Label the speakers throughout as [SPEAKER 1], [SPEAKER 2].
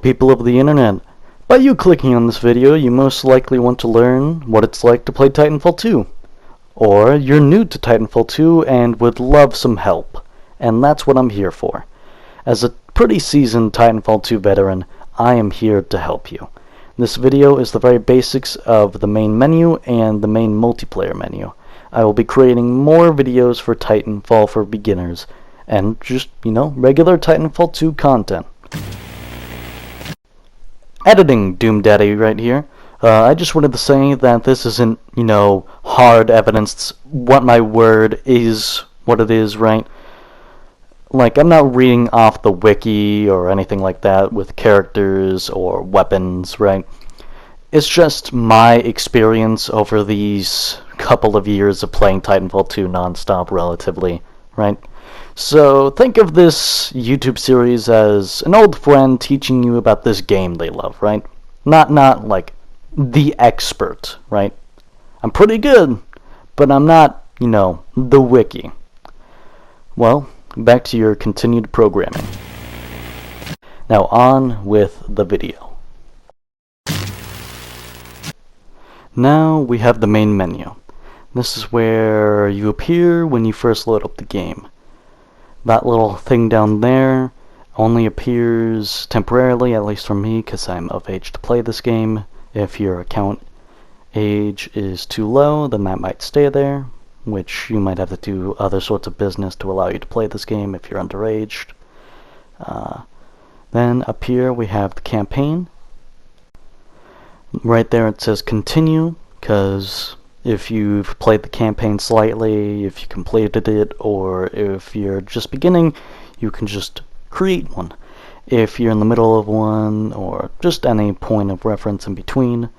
[SPEAKER 1] people of the internet. By you clicking on this video, you most likely want to learn what it's like to play Titanfall 2. Or you're new to Titanfall 2 and would love some help. And that's what I'm here for. As a pretty seasoned Titanfall 2 veteran, I am here to help you. This video is the very basics of the main menu and the main multiplayer menu. I will be creating more videos for Titanfall for beginners, and just, regular Titanfall 2 content. Editing Doom Daddy right here. I just wanted to say that this isn't, hard evidence what my word is, what it is, right? Like, I'm not reading off the wiki or anything like that with characters or weapons, right? It's just my experience over these couple of years of playing Titanfall 2 non-stop relatively, right? So think of this YouTube series as an old friend teaching you about this game they love, right? Not like the expert, right? I'm pretty good, but I'm not, the wiki. Well, back to your continued programming. Now on with the video. Now we have the main menu. This is where you appear when you first load up the game. That little thing down there only appears temporarily, at least for me, because I'm of age to play this game. If your account age is too low, then that might stay there, which you might have to do other sorts of business to allow you to play this game if you're underaged. Then up here we have the campaign. Right there it says continue, because if you've played the campaign slightly, if you completed it, or if you're just beginning, you can just create one. If you're in the middle of one, or just any point of reference in between,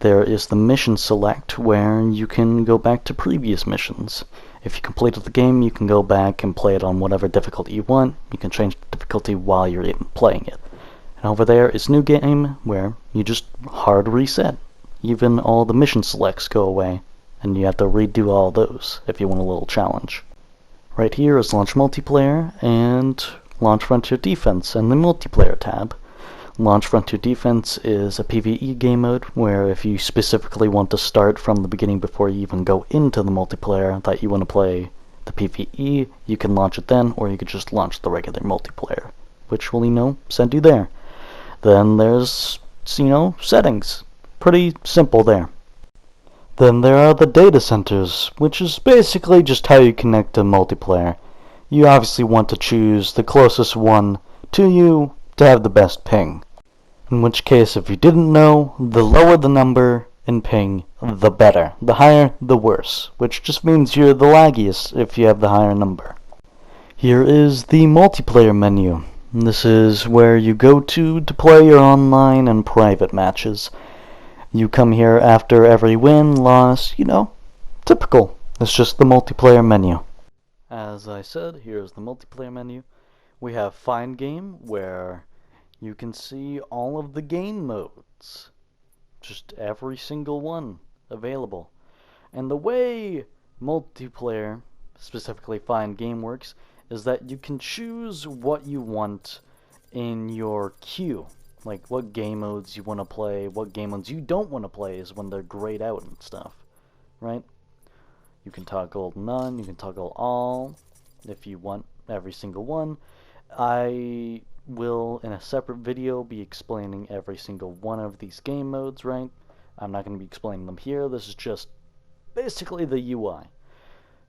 [SPEAKER 1] there is the mission select where you can go back to previous missions. If you completed the game, you can go back and play it on whatever difficulty you want. You can change the difficulty while you're even playing it. And over there is new game, where you just hard reset. Even all the mission selects go away, and you have to redo all those if you want a little challenge. Right here is Launch Multiplayer and Launch Frontier Defense and the Multiplayer tab. Launch Frontier Defense is a PvE game mode where if you specifically want to start from the beginning before you even go into the multiplayer that you want to play the PvE, you can launch it then, or you could just launch the regular multiplayer, which will, send you there. Then there's, settings. Pretty simple there. Then there are the data centers, which is basically just how you connect to multiplayer. You obviously want to choose the closest one to you to have the best ping. In which case, if you didn't know, the lower the number in ping, the better. The higher, the worse, which just means you're the laggiest if you have the higher number. Here is the multiplayer menu. This is where you go to play your online and private matches. You come here after every win, loss, typical. It's just the multiplayer menu. As I said, here's the multiplayer menu. We have Find Game, where you can see all of the game modes. Just every single one available. And the way multiplayer, specifically Find Game, works is that you can choose what you want in your queue. Like what game modes you want to play, what game modes you don't want to play is when they're grayed out and stuff, right? You can toggle none, you can toggle all, if you want every single one. I will, in a separate video, be explaining every single one of these game modes, right? I'm not going to be explaining them here, this is just basically the UI.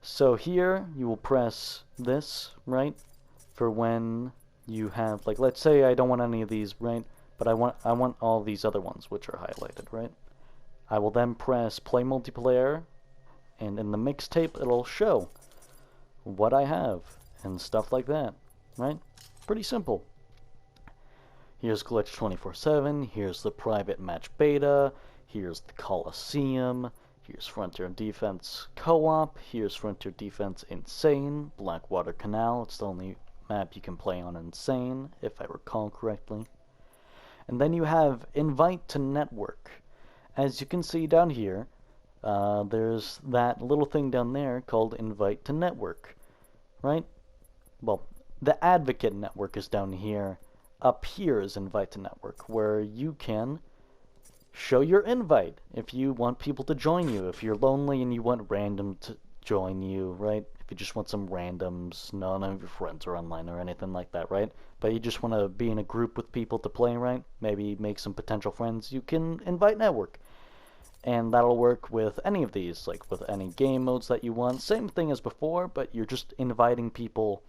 [SPEAKER 1] So here, you will press this, right, for when you have, like, let's say I don't want any of these, right? But I want all these other ones, which are highlighted, right? I will then press play multiplayer, and in the mixtape it'll show what I have, and stuff like that, right? Pretty simple. Here's Glitch 24/7, here's the private match beta, here's the Coliseum, here's Frontier Defense Co-op, here's Frontier Defense Insane, Blackwater Canal, it's the only map you can play on Insane, if I recall correctly. And then you have Invite to Network. As you can see down here, there's that little thing down there called Invite to Network, right? Well, the Advocate Network is down here, up here is invite to network, where you can show your invite if you want people to join you. If you're lonely and you want random to join you, right? If you just want some randoms, none of your friends are online or anything like that, right? But you just want to be in a group with people to play, right? Maybe make some potential friends, you can invite network. And that'll work with any of these, like with any game modes that you want. Same thing as before, but you're just inviting people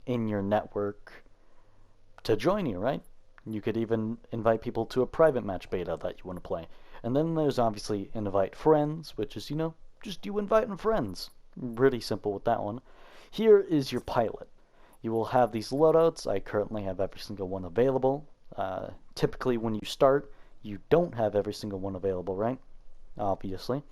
[SPEAKER 1] in your network to join you, right? You could even invite people to a private match beta that you want to play. And then there's obviously invite friends, which is, just you inviting friends. Pretty simple with that one. Here is your pilot. You will have these loadouts. I currently have every single one available. Typically when you start, you don't have every single one available, right? Obviously.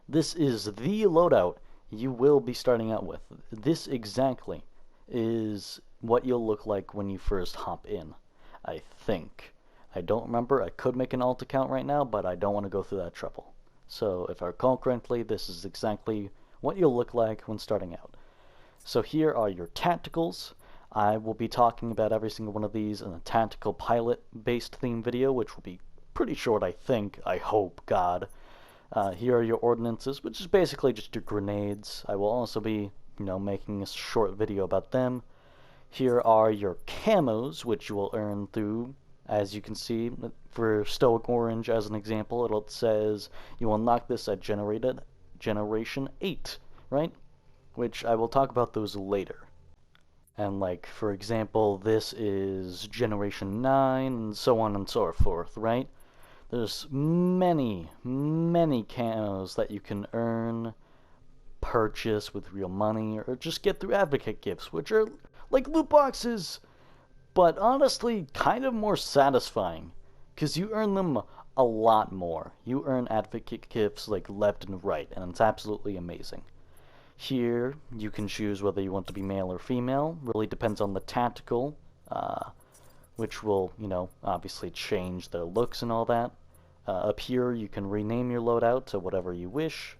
[SPEAKER 1] This is the loadout you will be starting out with. This exactly is what you'll look like when you first hop in, I think. I don't remember. I could make an alt account right now, but I don't want to go through that trouble. So if I recall correctly, this is exactly what you'll look like when starting out. So here are your tacticals. I will be talking about every single one of these in a tactical pilot-based theme video, which will be pretty short, I think. I hope, God. Here are your ordnances, which is basically just your grenades. I will also be, making a short video about them. Here are your camos, which you will earn through, as you can see, for Stoic Orange as an example, it says you unlock this at Generation 8, right? Which I will talk about those later. And like, for example, this is Generation 9, and so on and so forth, right? There's many, many camos that you can earn, purchase with real money, or just get through advocate gifts, which are like loot boxes, but honestly kind of more satisfying, because you earn them a lot more. You earn advocate gifts like left and right, and it's absolutely amazing. Here, you can choose whether you want to be male or female. Really depends on the tactical, which will, obviously change their looks and all that. Up here, you can rename your loadout to whatever you wish.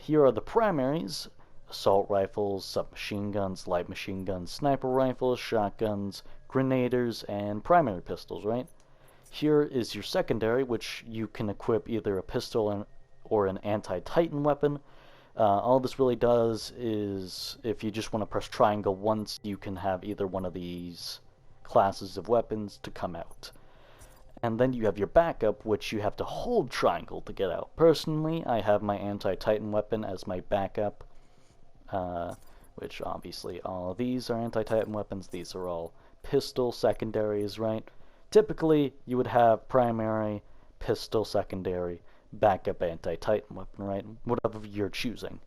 [SPEAKER 1] Here are the primaries: assault rifles, submachine guns, light machine guns, sniper rifles, shotguns, grenaders, and primary pistols, right? Here is your secondary, which you can equip either a pistol or an anti-Titan weapon. All this really does is, if you just want to press triangle once, you can have either one of these classes of weapons to come out. And then you have your backup, which you have to hold triangle to get out. Personally, I have my anti-Titan weapon as my backup, which obviously all of these are anti-Titan weapons. These are all pistol secondaries, right? Typically, you would have primary, pistol secondary, backup anti-Titan weapon, right? Whatever you're choosing.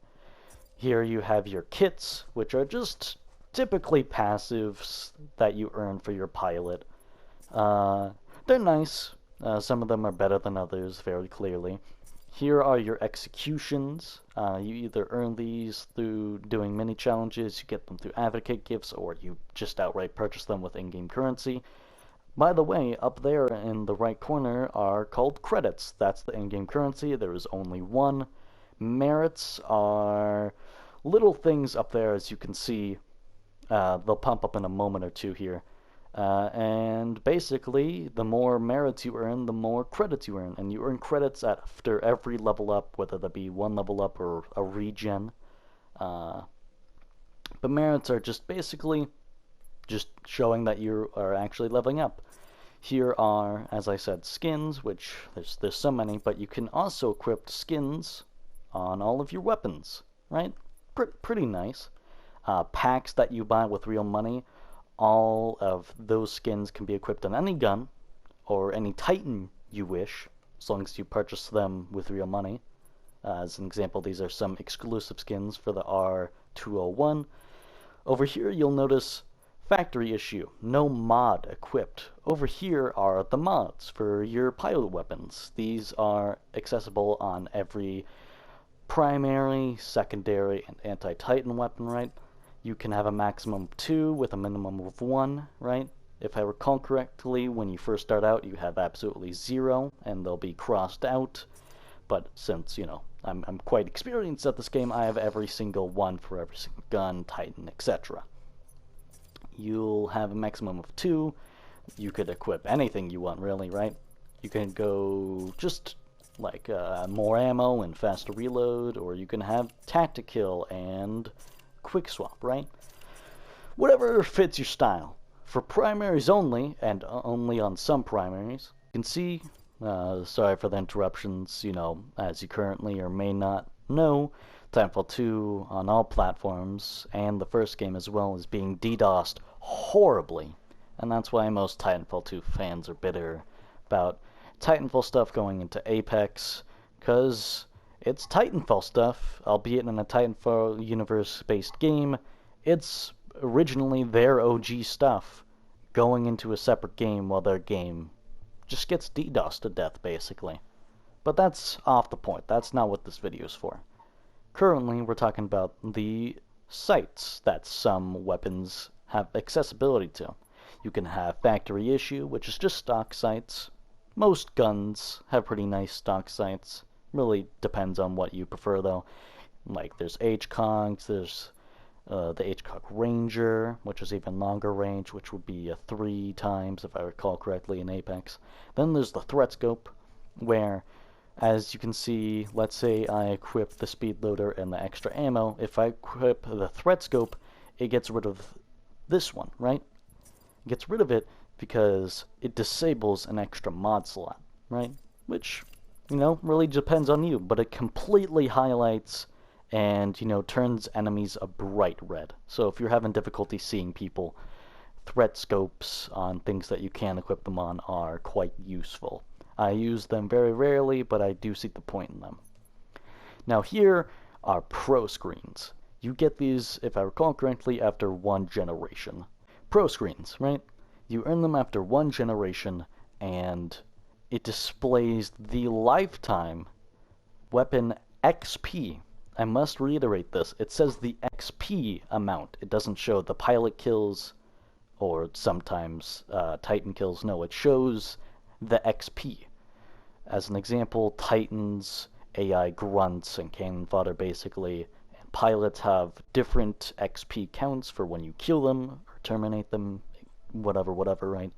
[SPEAKER 1] Here you have your kits, which are just typically passives that you earn for your pilot. They're nice. Some of them are better than others, very clearly. Here are your executions. You either earn these through doing mini challenges, you get them through advocate gifts, or you just outright purchase them with in-game currency. By the way, up there in the right corner are called credits. That's the in-game currency. There is only one. Merits are little things up there, as you can see. They'll pump up in a moment or two here. And basically, the more merits you earn, the more credits you earn. And you earn credits after every level up, whether that be one level up or a regen. But merits are just basically just showing that you are actually leveling up. Here are, as I said, skins, which there's so many, but you can also equip skins on all of your weapons, right? Pretty nice. Packs that you buy with real money, all of those skins can be equipped on any gun or any Titan you wish, as long as you purchase them with real money. As an example, these are some exclusive skins for the R201. Over here, you'll notice factory issue, no mod equipped. Over here are the mods for your pilot weapons. These are accessible on every primary, secondary, and anti-Titan weapon, right? You can have a maximum of 2 with a minimum of 1, right? If I recall correctly, when you first start out, you have absolutely 0, and they'll be crossed out. But since, I'm quite experienced at this game, I have every single one for every single gun, Titan, etc. you'll have a maximum of 2. You could equip anything you want, really, right? You can go just like more ammo and faster reload, or you can have tactical and quick swap, right? Whatever fits your style. For primaries only, and only on some primaries, you can see, sorry for the interruptions, as you currently or may not know, TitanFall 2 on all platforms, and the first game as well, is being DDoSed horribly. And that's why most Titanfall 2 fans are bitter about Titanfall stuff going into Apex, because it's Titanfall stuff, albeit in a Titanfall universe-based game. It's originally their OG stuff going into a separate game while their game just gets DDoSed to death, basically. But that's off the point. That's not what this video is for. Currently, we're talking about the sites that some weapons have accessibility to. You can have factory issue, which is just stock sites. Most guns have pretty nice stock sights. Really depends on what you prefer, though. Like, there's HCOGs, there's the HCOG Ranger, which is even longer range, which would be 3 times, if I recall correctly, in Apex. Then there's the Threat Scope, where, as you can see, let's say I equip the Speed Loader and the extra ammo. If I equip the Threat Scope, it gets rid of this one, right? It gets rid of it because it disables an extra mod slot, right? Which, really depends on you, but it completely highlights and, turns enemies a bright red. So if you're having difficulty seeing people, threat scopes on things that you can equip them on are quite useful. I use them very rarely, but I do see the point in them. Now here are pro screens. You get these, if I recall correctly, after 1 generation. Pro screens, right? You earn them after 1 generation, and it displays the lifetime weapon XP. I must reiterate this. It says the XP amount. It doesn't show the pilot kills or sometimes Titan kills. No, it shows the XP. As an example, Titans, AI grunts, and cannon fodder basically, and pilots have different XP counts for when you kill them or terminate them, whatever, right?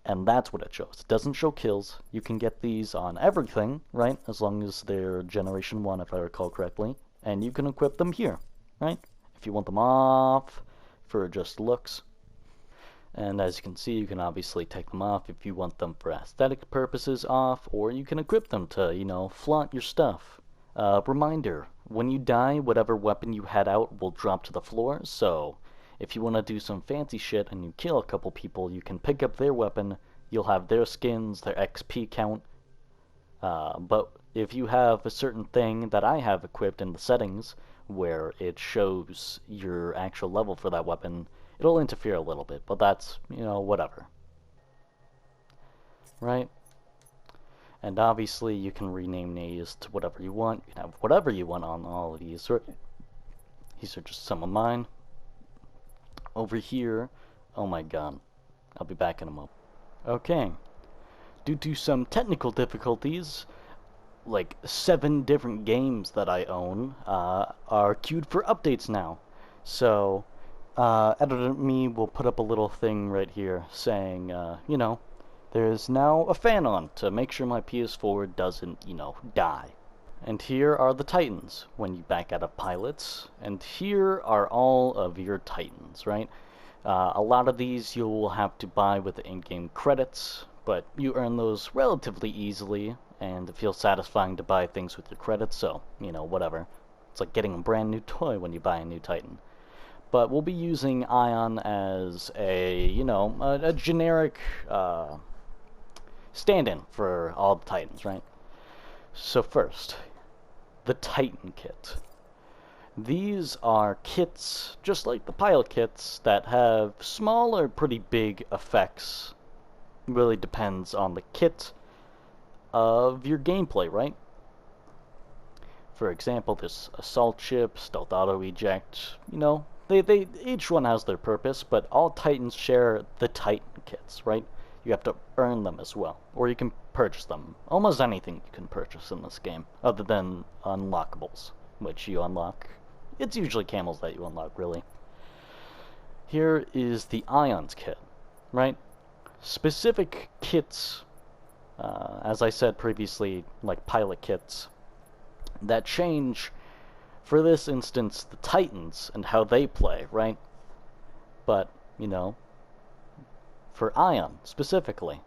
[SPEAKER 1] And that's what it shows. It doesn't show kills. You can get these on everything, right? As long as they're Generation 1, if I recall correctly. And you can equip them here, right? If you want them off for just looks. And as you can see, you can obviously take them off if you want them for aesthetic purposes off, or you can equip them to, flaunt your stuff. Reminder, when you die, whatever weapon you had out will drop to the floor, so if you want to do some fancy shit and you kill a couple people, you can pick up their weapon, you'll have their skins, their XP count. But if you have a certain thing that I have equipped in the settings, where it shows your actual level for that weapon, it'll interfere a little bit, but that's, whatever. Right? And obviously you can rename these to whatever you want. You can have whatever you want on all of these. These are just some of mine. Over here, oh my god, I'll be back in a moment. Okay, due to some technical difficulties, like 7 different games that I own are queued for updates now. So, editor me will put up a little thing right here saying, there's now a fan on to make sure my PS4 doesn't, die. And here are the Titans when you back out of pilots, and here are all of your Titans, right? A lot of these you'll have to buy with the in-game credits, but you earn those relatively easily, and it feels satisfying to buy things with your credits, so, whatever. It's like getting a brand new toy when you buy a new Titan. But we'll be using Ion as a, a generic stand-in for all the Titans, right? So first, the Titan kit. These are kits, just like the pilot kits, that have small or pretty big effects. Really depends on the kit of your gameplay, right? For example, this assault ship, stealth auto eject, they each one has their purpose, but all Titans share the Titan kits, right? You have to earn them as well, or you can purchase them. Almost anything you can purchase in this game, other than unlockables, which you unlock. It's usually camels that you unlock, really. here is the Ions kit, right? Specific kits, as I said previously, like pilot kits, that change, for this instance, the Titans and how they play, right? But, you know, for Ion specifically.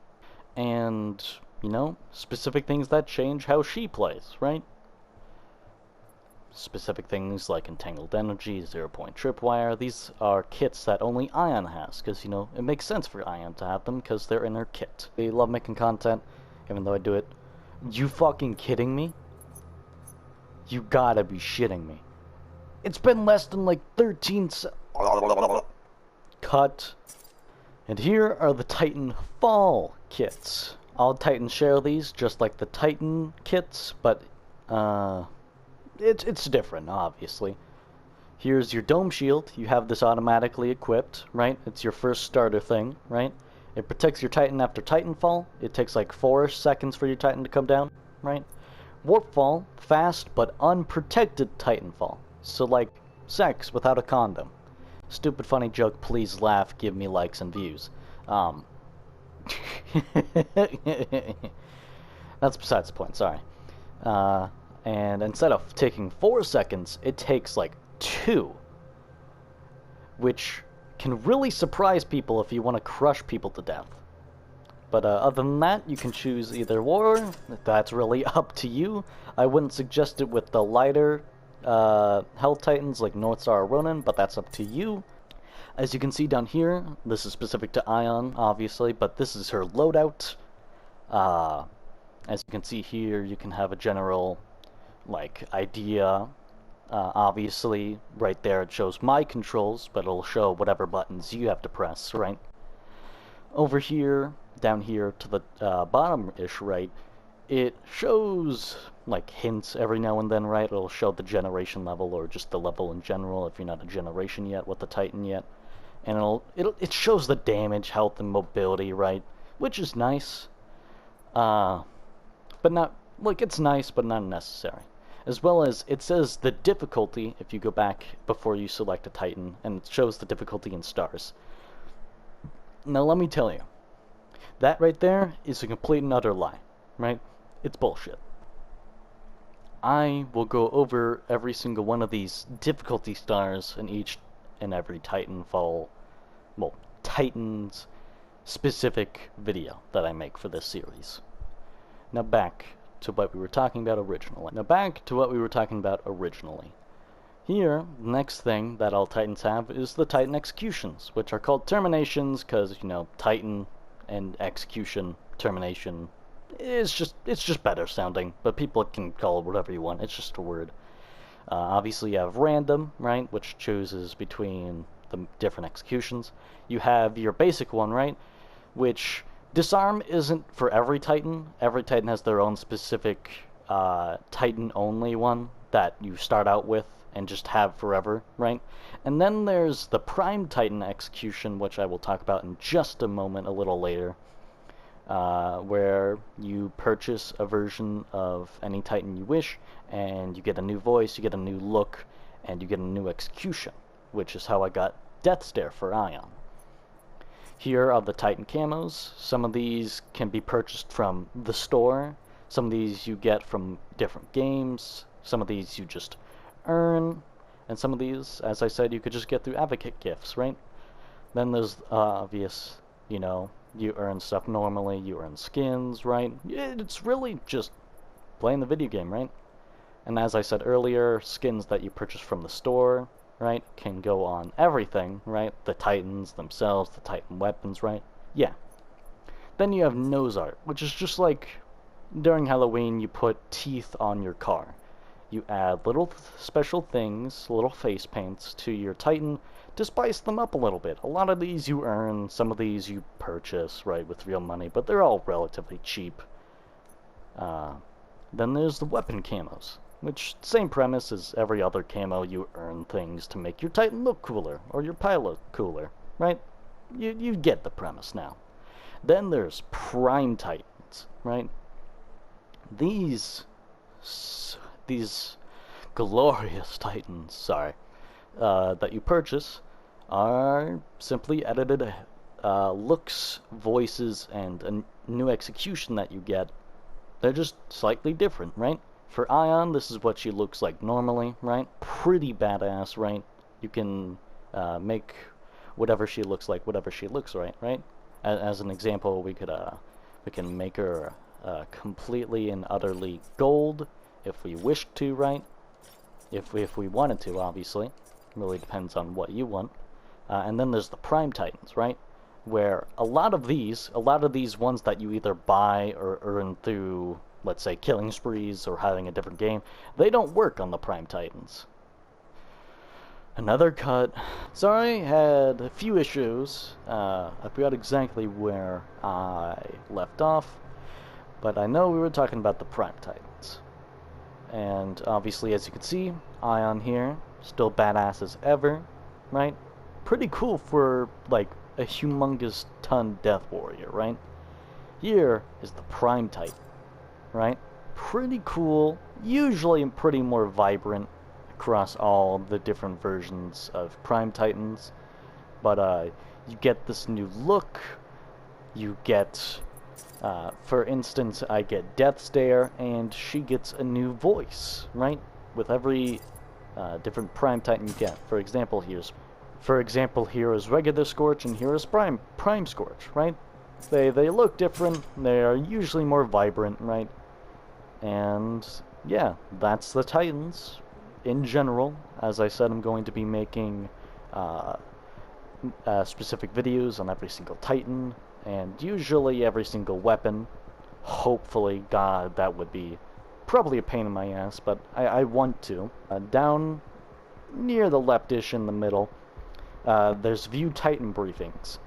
[SPEAKER 1] And, you know, specific things that change how she plays, right? Specific things like Entangled Energy, 0-point Tripwire, these are kits that only Ion has, because, you know, it makes sense for Ion to have them, because they're in her kit. They love making content, even though I do it. You fucking kidding me? You gotta be shitting me. It's been less than like 13 Cut. And here are the TitanFall kits. All Titans share these, just like the Titan kits, but, it's different, obviously. Here's your dome shield. You have this automatically equipped, right? It's your first starter thing, right? It protects your Titan after Titanfall. It takes like 4 seconds for your Titan to come down, right? Warpfall, fast but unprotected Titanfall. So like sex without a condom. Stupid funny joke, please laugh, give me likes and views. That's besides the point, sorry. And instead of taking 4 seconds, it takes like 2. Which can really surprise people if you want to crush people to death. But other than that, you can choose either war. That's really up to you. I wouldn't suggest it with the lighter Health Titans like Northstar or Ronin, but that's up to you. As you can see down here, this is specific to Ion, obviously, but this is her loadout. As you can see here, you can have a general, like, idea. Obviously, right there it shows my controls, but it'll show whatever buttons you have to press, right? Over here, down here to the bottom-ish right, it shows like hints every now and then, right? It'll show the generation level or just the level in general if you're not a generation yet with the Titan yet. And it shows the damage, health, and mobility, right? Which is nice. But not, like, it's nice, but not necessary. As well as, it says the difficulty, if you go back before you select a Titan, and it shows the difficulty in stars. Now let me tell you, that right there is a complete and utter lie, right? It's bullshit. I will go over every single one of these difficulty stars in each and every Titanfall, well, Titans specific video that I make for this series. Now back to what we were talking about originally. Here, the next thing that all Titans have is the Titan executions, which are called terminations because, you know, Titan and execution, termination, it's just better sounding, but people can call it whatever you want, it's just a word. Obviously you have random, right, which chooses between the different executions. You have your basic one, right, which disarm isn't for every Titan. Every Titan has their own specific Titan-only one that you start out with and just have forever, right? And then there's the Prime Titan execution, which I will talk about in just a moment, a little later, where you purchase a version of any Titan you wish, and you get a new voice, you get a new look, and you get a new execution, which is how I got Death Stare for Ion. Here are the Titan camos. Some of these can be purchased from the store, some of these you get from different games, some of these you just earn, and some of these, as I said, you could just get through advocate gifts, right? Then there's obvious, you know, you earn stuff normally, you earn skins, right? It's really just playing the video game, right? And as I said earlier, skins that you purchase from the store, right, can go on everything, right? The Titans themselves, the Titan weapons, right? Yeah. Then you have nose art, which is just like during Halloween you put teeth on your car. You add little special things, little face paints to your Titan to spice them up a little bit. A lot of these you earn, some of these you purchase, right, with real money, but they're all relatively cheap. Then there's the weapon camos, which, same premise as every other camo, you earn things to make your Titan look cooler, or your pilot cooler, right? You get the premise now. Then there's Prime Titans, right? These glorious Titans, that you purchase are simply edited looks, voices, and a new execution that you get. They're just slightly different, right? For Ion, this is what she looks like normally, right? Pretty badass, right? You can make whatever she looks like, whatever she looks right? As an example, we can make her completely and utterly gold if we wished to, right? If we wanted to, obviously. It really depends on what you want. And then there's the Prime Titans, right? Where a lot of these ones that you either buy or earn through, let's say, killing sprees or having a different game, they don't work on the Prime Titans. Another cut. Sorry, had a few issues. I forgot exactly where I left off, but I know we were talking about the Prime Titans. And obviously, as you can see, Ion here, still badass as ever, right? Pretty cool for, like, a humongous ton Death Warrior, right? Here is the Prime Titan, right? Pretty cool, usually pretty more vibrant across all the different versions of Prime Titans, but you get this new look, you get, for instance, I get Death Stare, and she gets a new voice, right? With every different Prime Titan you get. For example, here is regular Scorch, and here is Prime Scorch, right? They look different. They are usually more vibrant, right? And yeah, that's the Titans in general. As I said, I'm going to be making specific videos on every single Titan, and usually every single weapon. Hopefully, God, that would be probably a pain in my ass, but I want to. Down near the left-ish in the middle, there's View Titan briefings.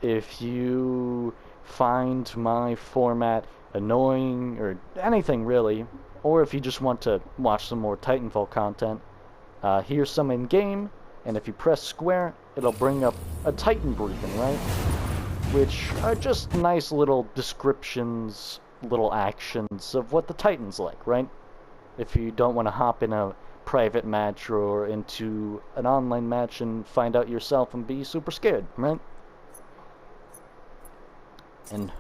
[SPEAKER 1] If you find my format annoying, or anything really, or if you just want to watch some more TitanFall content, here's some in-game, and if you press square, it'll bring up a Titan briefing, right? Which are just nice little descriptions, little actions of what the Titan's like, right? If you don't want to hop in a private match or into an online match and find out yourself and be super scared, right? And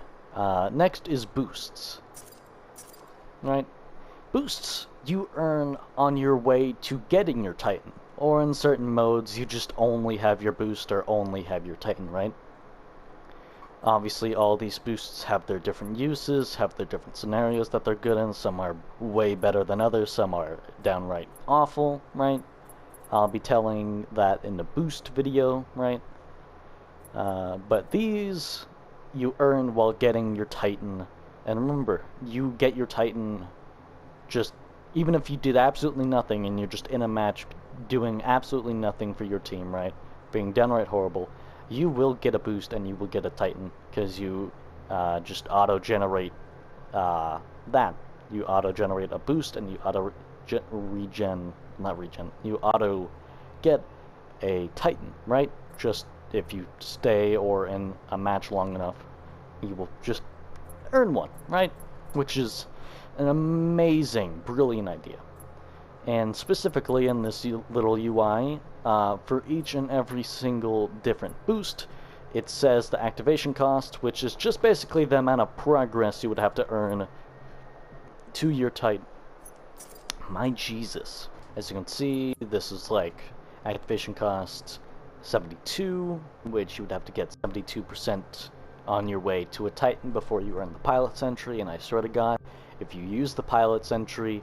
[SPEAKER 1] next is boosts, right? Boosts you earn on your way to getting your Titan, or in certain modes you just only have your boost or only have your Titan, right? Obviously, all these boosts have their different uses, have their different scenarios that they're good in. Some are way better than others, some are downright awful, right? I'll be telling that in the boost video, right? But these you earn while getting your Titan. And remember, you get your Titan just, even if you did absolutely nothing and you're just in a match doing absolutely nothing for your team, right? Being downright horrible, you will get a boost and you will get a Titan, because you just auto-generate that. You auto-generate a boost and you you auto-get a Titan, right? Just if you stay or in a match long enough, you will just earn one, right? Which is an amazing, brilliant idea. And specifically in this little UI, for each and every single different boost, it says the activation cost, which is just basically the amount of progress you would have to earn to your Titan. My Jesus. As you can see, this is like activation cost 72, which you would have to get 72% on your way to a Titan before you earn the pilot's entry, and I swear to God, if you use the pilot's entry,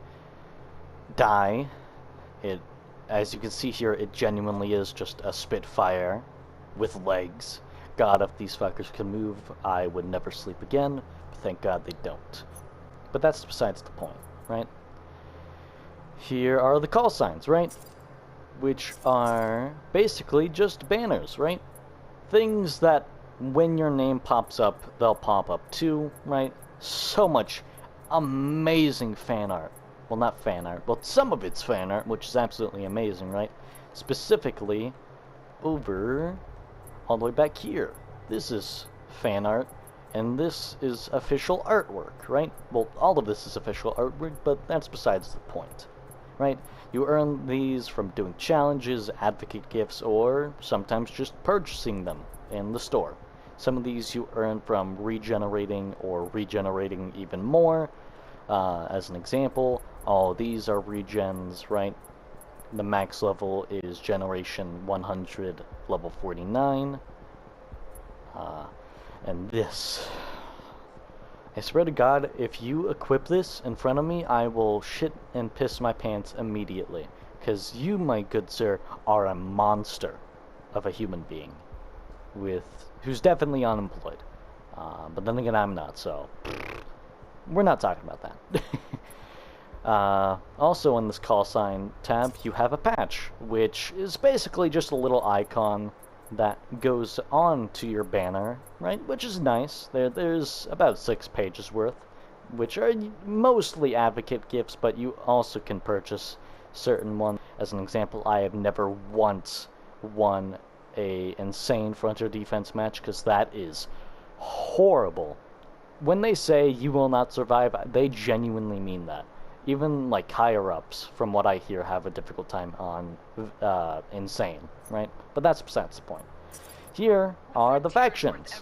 [SPEAKER 1] die, as you can see here, it genuinely is just a Spitfire with legs. God, if these fuckers can move, I would never sleep again. Thank God they don't. But that's besides the point, right? Here are the call signs, right? Which are basically just banners, right? Things that when your name pops up, they'll pop up too, right? So much amazing fan art. Well, not fan art, but some of it's fan art, which is absolutely amazing, right? Specifically, over all the way back here. This is fan art, and this is official artwork, right? Well, all of this is official artwork, but that's besides the point. right? You earn these from doing challenges, advocate gifts, or sometimes just purchasing them in the store. Some of these you earn from regenerating or regenerating even more. As an example, all of these are regens, right? The max level is generation 100, level 49. And this, I swear to God, if you equip this in front of me, I will shit and piss my pants immediately. Because you, my good sir, are a monster of a human being who's definitely unemployed. But then again, I'm not, so we're not talking about that. Also in this call sign tab, you have a patch, which is basically just a little icon that goes on to your banner, right? Which is nice. There's about 6 pages worth, which are mostly advocate gifts, but you also can purchase certain ones. As an example, I have never once won a insane frontier defense match, because that is horrible. When they say you will not survive, they genuinely mean that. Even like higher ups, from what I hear, have a difficult time on insane, right? But that's besides the point. Here are the factions.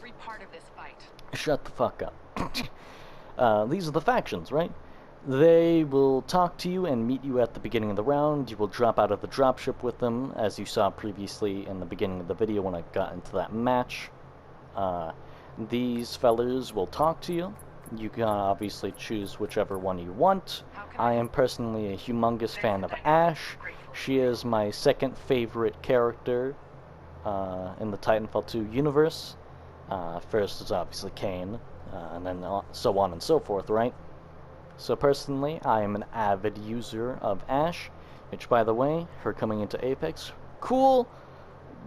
[SPEAKER 1] Shut the fuck up. These are the factions, right? They will talk to you and meet you at the beginning of the round. You will drop out of the dropship with them, as you saw previously in the beginning of the video when I got into that match. These fellas will talk to you. You can obviously choose whichever one you want. I am personally a humongous fan of Ashe. She is my second favorite character in the Titanfall 2 universe. First is obviously Kayn, and then so on and so forth, right? So personally, I am an avid user of Ashe, which, by the way, her coming into Apex, cool,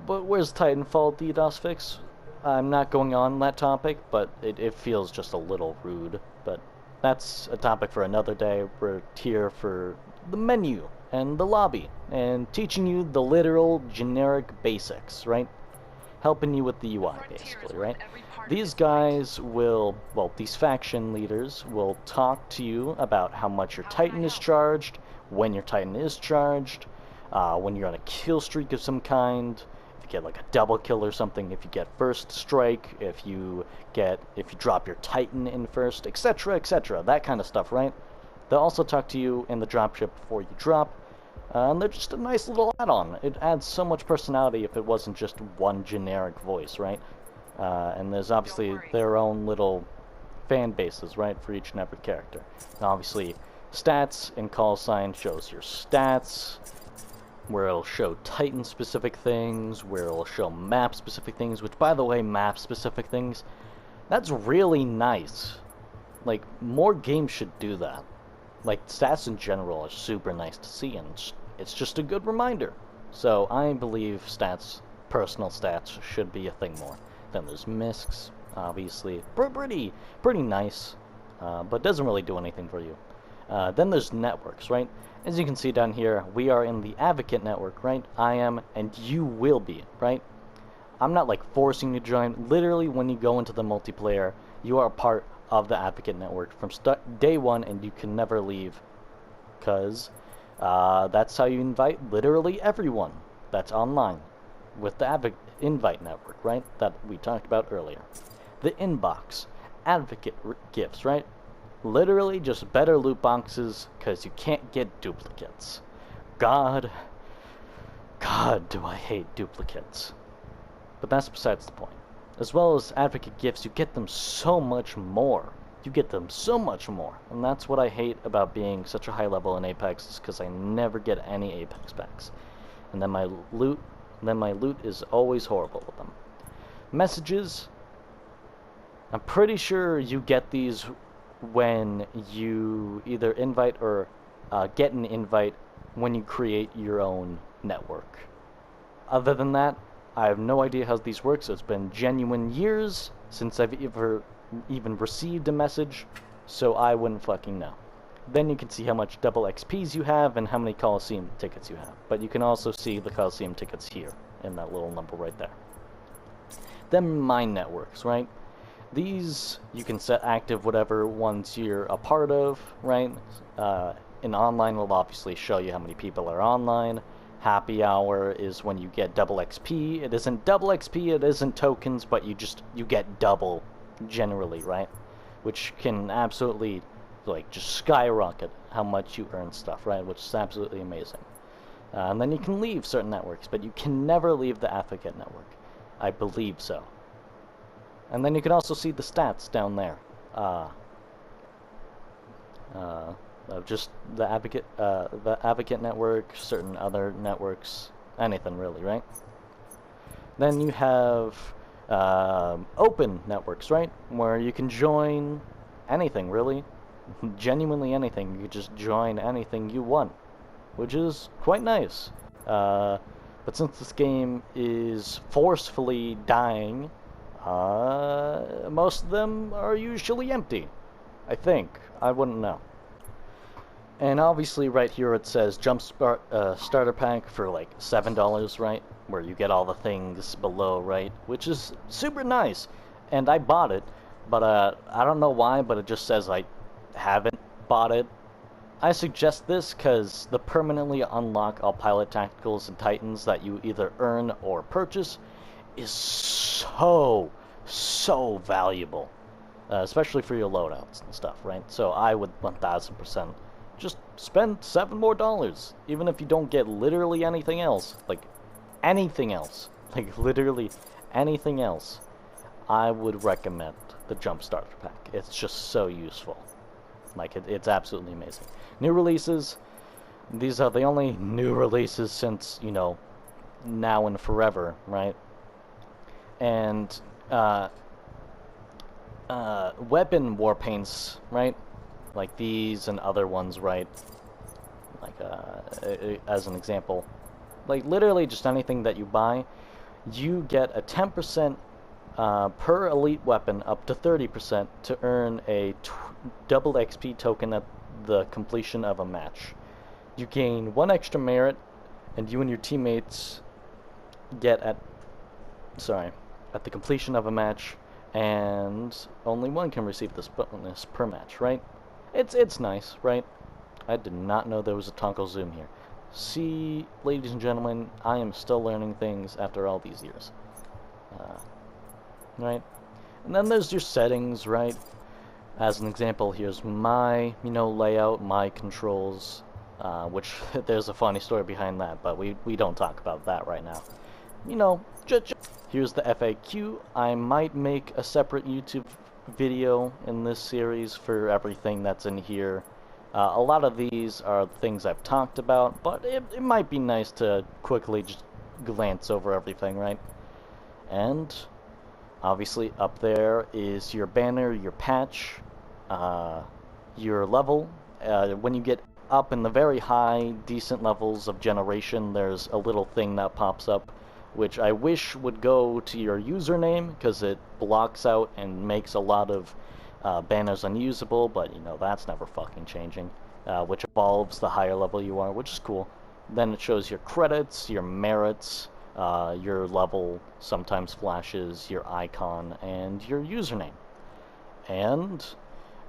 [SPEAKER 1] but where's Titanfall DDoS fix? I'm not going on that topic, but it feels just a little rude. But that's a topic for another day. We're here for the menu and the lobby, and teaching you the literal generic basics, right? Helping you with the UI, basically, right? These guys will, well, these faction leaders will talk to you about how much your Titan is charged, when your Titan is charged, when you're on a kill streak of some kind, get like a double kill or something, if you get first strike, if you drop your Titan in first, etc, etc, that kind of stuff, right? They'll also talk to you in the dropship before you drop, and they're just a nice little add-on. It adds so much personality if it wasn't just one generic voice, right? And there's obviously their own little fan bases, right, for each and every character. And obviously, stats and call sign shows your stats, where it'll show Titan-specific things, where it'll show map-specific things, which, by the way, map-specific things, that's really nice. Like, more games should do that. Like, stats in general are super nice to see, and it's just a good reminder. So, I believe stats, personal stats, should be a thing more. Then there's MISCs, obviously. Pretty nice, but doesn't really do anything for you. Then there's networks, right? As you can see down here, we are in the Advocate network, right? I am, and you will be, right? I'm not like forcing you to join. Literally, when you go into the multiplayer, you are a part of the Advocate network from day one, and you can never leave, because that's how you invite literally everyone that's online with the invite network, right? That we talked about earlier. The inbox, Advocate gifts, right? Literally just better loot boxes, because you can't get duplicates. God, do I hate duplicates. But that's besides the point. As well as advocate gifts, you get them so much more. You get them so much more. And that's what I hate about being such a high level in Apex, is because I never get any Apex packs. And then my loot is always horrible with them. Messages, I'm pretty sure you get these when you either invite or get an invite when you create your own network. Other than that, I have no idea how these work, so it's been genuine years since I've even received a message, so I wouldn't fucking know. Then you can see how much double XPs you have and how many Coliseum tickets you have. But you can also see the Coliseum tickets here, in that little number right there. Then mine networks, right? These, you can set active whatever ones you're a part of, right? in online will obviously show you how many people are online. Happy hour is when you get double XP. It isn't double XP, it isn't tokens, but you get double generally, right? Which can absolutely like just skyrocket how much you earn stuff, right? Which is absolutely amazing. And then you can leave certain networks, but you can never leave the Advocate network. I believe so. And then you can also see the stats down there. Of just the Advocate network, certain other networks, anything really, right? Then you have open networks, right? Where you can join anything, really. Genuinely anything. You can just join anything you want, which is quite nice. But since this game is forcefully dying, most of them are usually empty. I think. I wouldn't know. And obviously right here it says starter pack for like $7, right? Where you get all the things below, right? Which is super nice. And I bought it, but I don't know why, but it just says I haven't bought it. I suggest this because the permanently unlock all pilot tacticals and titans that you either earn or purchase is so valuable. Especially for your loadouts and stuff, right? So I would 1000% just spend $7 more, even if you don't get literally anything else. Like, anything else. Like, literally anything else. I would recommend the Jump Starter Pack. It's just so useful. Like, it's absolutely amazing. New releases. These are the only new releases since, you know, now and forever, right? And, weapon war paints, right? Like these and other ones, right? Like, as an example. Like, literally just anything that you buy, you get a 10% per elite weapon up to 30% to earn a double XP token at the completion of a match. You gain 1 extra merit, and you and your teammates get at the completion of a match, and only one can receive this bonus per match, right? It's nice, right? I did not know there was a toggle zoom here. See, ladies and gentlemen, I am still learning things after all these years. Right? And then there's your settings, right? As an example, here's my, layout, my controls, which there's a funny story behind that, but we don't talk about that right now. Here's the FAQ. I might make a separate YouTube video in this series for everything that's in here. A lot of these are things I've talked about, but it might be nice to quickly just glance over everything, right? And obviously up there is your banner, your patch, your level. When you get up in the very high, decent levels of generation, there's a little thing that pops up, which I wish would go to your username, because it blocks out and makes a lot of banners unusable, but that's never fucking changing, which evolves the higher level you are, which is cool. Then it shows your credits, your merits, your level sometimes flashes, your icon, and your username. And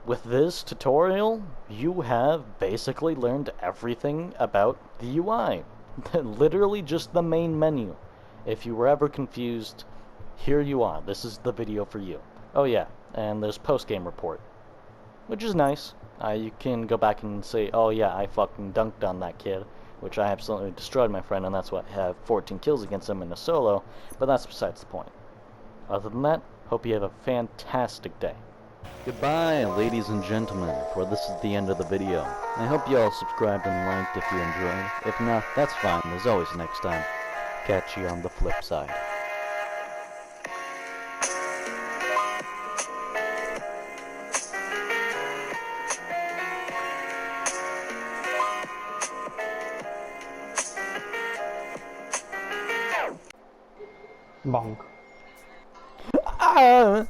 [SPEAKER 1] with this tutorial, you have basically learned everything about the UI. Literally just the main menu. If you were ever confused, here you are. This is the video for you. Oh yeah, and there's post-game report, which is nice. You can go back and say, oh yeah, I fucking dunked on that kid, which I absolutely destroyed my friend, and that's why I have 14 kills against him in a solo, but that's besides the point. Other than that, hope you have a fantastic day. Goodbye, ladies and gentlemen, for this is the end of the video. I hope you all subscribed and liked if you enjoyed. If not, that's fine, there's always next time. Catch you on the flip side.
[SPEAKER 2] Bonk.
[SPEAKER 1] Ah!